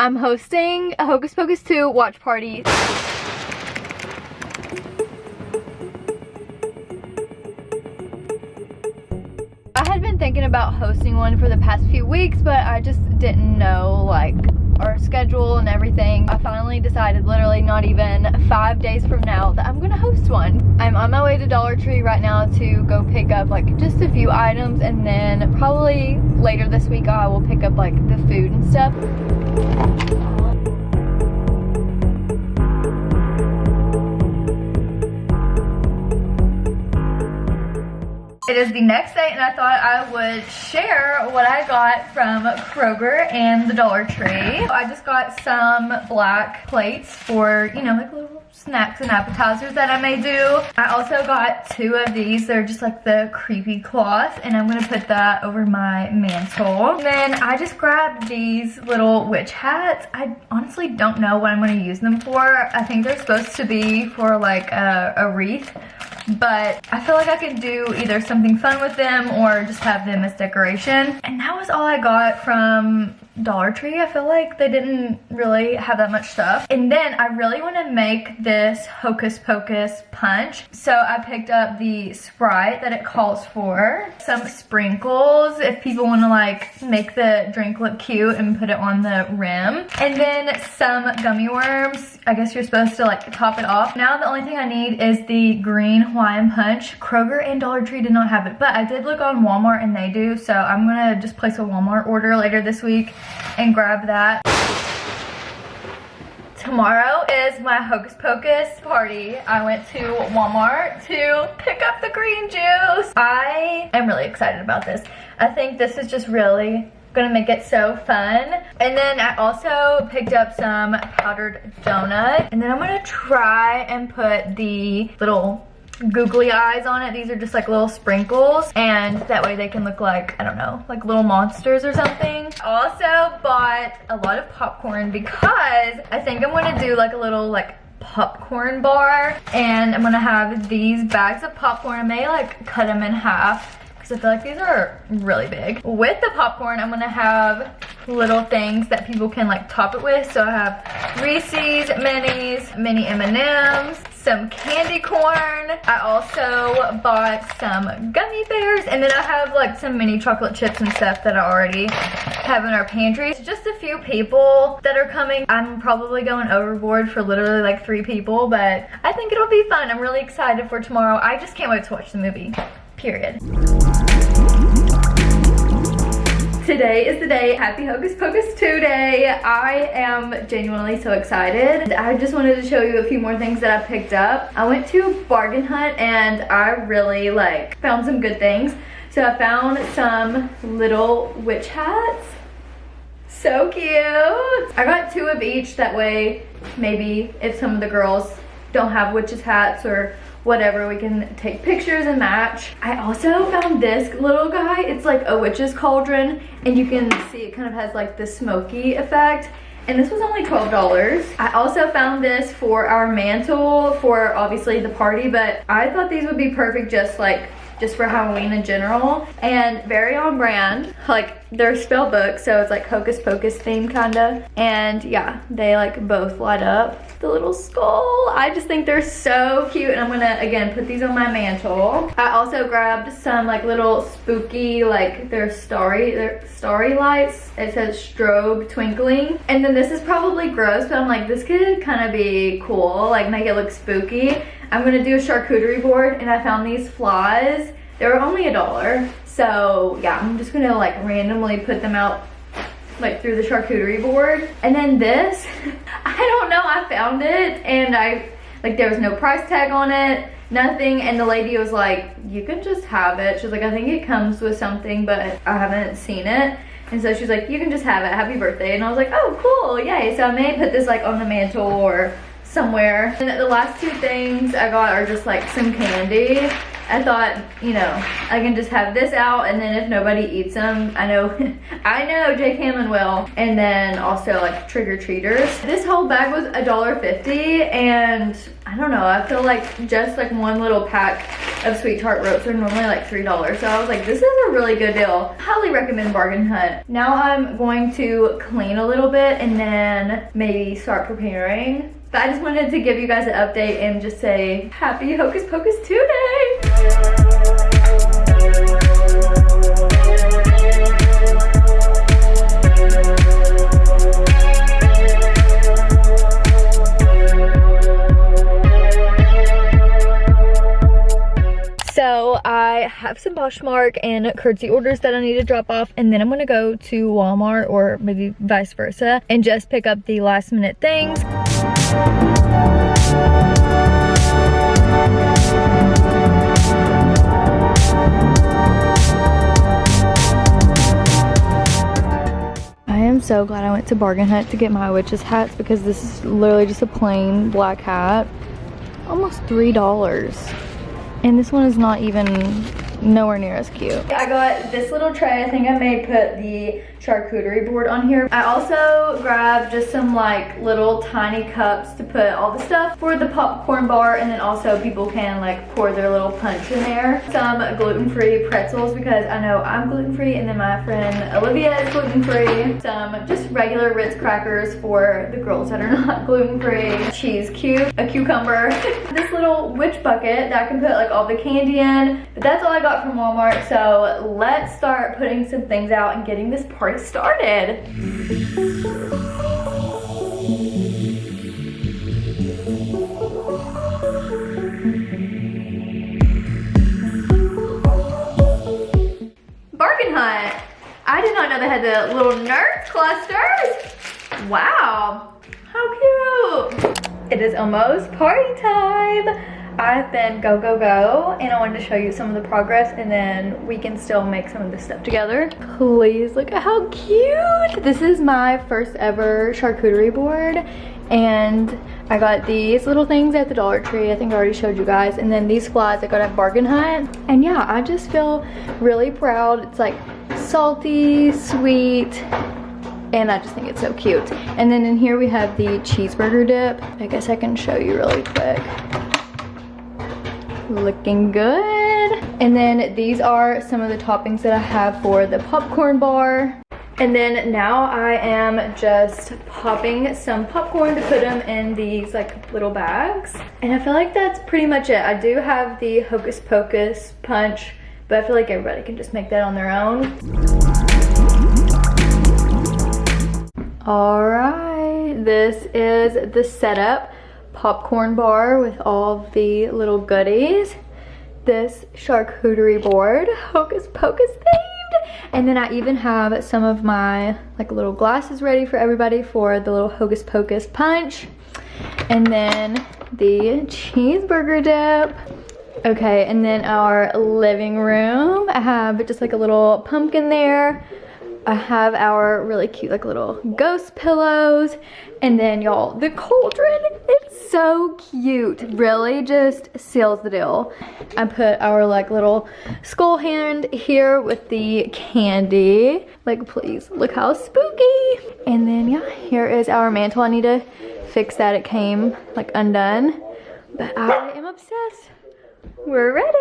I'm hosting a Hocus Pocus 2 watch party. I had been thinking about hosting one for the past few weeks, but I just didn't know like our schedule and everything. I finally decided, literally not even 5 days from now, that I'm gonna host one. I'm on my way to Dollar Tree right now to go pick up like just a few items, and then probably later this week I will pick up like the food and stuff. It is the next day, and I thought I would share what I got from Kroger and the Dollar Tree. I just got some black plates for, you know, like little snacks and appetizers that I may do. I also got 2 of these. They're just like the creepy cloth, and I'm gonna put that over my mantle. And then I just grabbed these little witch hats. I honestly don't know what I'm gonna use them for. I think they're supposed to be for like a wreath, but I feel like I could do either something fun with them or just have them as decoration. And that was all I got from Dollar Tree. I feel like they didn't really have that much stuff. And then I really want to make this Hocus Pocus punch, so I picked up the Sprite that it calls for, some sprinkles if people want to like make the drink look cute and put it on the rim, and then some gummy worms. I guess you're supposed to like top it off. Now the only thing I need is the green Hawaiian punch. Kroger and Dollar Tree did not have it, but I did look on Walmart and they do, so I'm gonna just place a Walmart order later this week and grab that. Tomorrow is my Hocus Pocus party. I went to Walmart to pick up the green juice. I am really excited about this. I think this is just really gonna make it so fun. And then I also picked up some powdered donut, and then I'm gonna try and put the little googly eyes on it. These are just like little sprinkles, and that way they can look like, I don't know, like little monsters or something. I also bought a lot of popcorn because I think I'm gonna do like a little like popcorn bar, and I'm gonna have these bags of popcorn. I may like cut them in half because I feel like these are really big. With the popcorn, I'm gonna have little things that people can like top it with. So I have Reese's, Minis, mini M&Ms, some candy corn. I also bought some gummy bears, and then I have like some mini chocolate chips and stuff that I already have in our pantry. It's just a few people that are coming. I'm probably going overboard for literally like 3 people, but I think it'll be fun. I'm really excited for tomorrow. I just can't wait to watch the movie, period. Today is the day. Happy Hocus Pocus 2 day. I am genuinely so excited. I just wanted to show you a few more things that I picked up. I went to Bargain Hunt and I really like found some good things. So I found some little witch hats. So cute. I got 2 of each, that way maybe if some of the girls don't have witches hats or whatever, we can take pictures and match. I also found this little guy. It's like a witch's cauldron, and you can see it kind of has like the smoky effect, and this was only $12. I also found this for our mantle for obviously the party, but I thought these would be perfect just for Halloween in general, and very on brand. Like they're spell book, so it's like Hocus Pocus theme kinda, and yeah, they like both light up. The little skull, I just think they're so cute, and I'm gonna again put these on my mantle. I also grabbed some like little spooky, like they're starry lights. It says strobe twinkling, and then this is probably gross, but I'm like, this could kind of be cool, like make it look spooky. I'm gonna do a charcuterie board, and I found these flies. They were only $1, so yeah, I'm just gonna like randomly put them out like through the charcuterie board. And then this, I don't know, I found it, and there was no price tag on it, nothing, and the lady was like, you can just have it. She's like, I think it comes with something, but I haven't seen it. And so she's like, you can just have it, happy birthday. And I was like, oh cool, yay. So I may put this like on the mantle or somewhere. And the last 2 things I got are just like some candy. I thought, you know, I can just have this out, and then if nobody eats them, I know Jake Hammond will. And then also like trick-or-treaters. This whole bag was $1.50, and I don't know, I feel like just like one little pack of sweet tart ropes are normally like $3. So I was like, this is a really good deal. Highly recommend Bargain Hunt. Now I'm going to clean a little bit and then maybe start preparing. But I just wanted to give you guys an update and just say happy Hocus Pocus 2 day. So I have some Poshmark and Curtsy orders that I need to drop off, and then I'm gonna go to Walmart or maybe vice versa and just pick up the last minute things. I am so glad I went to Bargain Hunt to get my witch's hats because this is literally just a plain black hat. Almost $3. And this one is not even nowhere near as cute. I got this little tray. I think I may put the charcuterie board on here. I also grabbed just some like little tiny cups to put all the stuff for the popcorn bar, and then also people can like pour their little punch in there. Some gluten-free pretzels because I know I'm gluten-free, and then my friend Olivia is gluten-free. Some just regular Ritz crackers for the girls that are not gluten-free. Cheese cube, a cucumber. This little witch bucket that I can put like all the candy in. But that's all I got from Walmart, so let's start putting some things out and getting this party started. Bargain Hunt. I did not know they had the little nerd clusters. Wow, how cute. It is almost party time. I've been go, go, go, and I wanted to show you some of the progress, and then we can still make some of this stuff together. Please look at how cute. This is my first ever charcuterie board, and I got these little things at the Dollar Tree. I think I already showed you guys. And then these flies I got at Bargain Hunt. And yeah, I just feel really proud. It's like salty, sweet, and I just think it's so cute. And then in here we have the cheeseburger dip. I guess I can show you really quick. Looking good. And then these are some of the toppings that I have for the popcorn bar. And then now I am just popping some popcorn to put them in these like little bags. And I feel like that's pretty much it. I do have the Hocus Pocus punch, but I feel like everybody can just make that on their own. All right, this is the setup. Popcorn bar with all of the little goodies. This charcuterie board, Hocus Pocus themed. And then I even have some of my like little glasses ready for everybody for the little Hocus Pocus punch. And then the cheeseburger dip. Okay, and then our living room. I have just like a little pumpkin there. I have our really cute like little ghost pillows, and then y'all, the cauldron, it's so cute. Really just seals the deal. I put our like little skull hand here with the candy. Like please look how spooky. And then yeah, here is our mantle. I need to fix that, it came like undone, but I am obsessed. We're ready.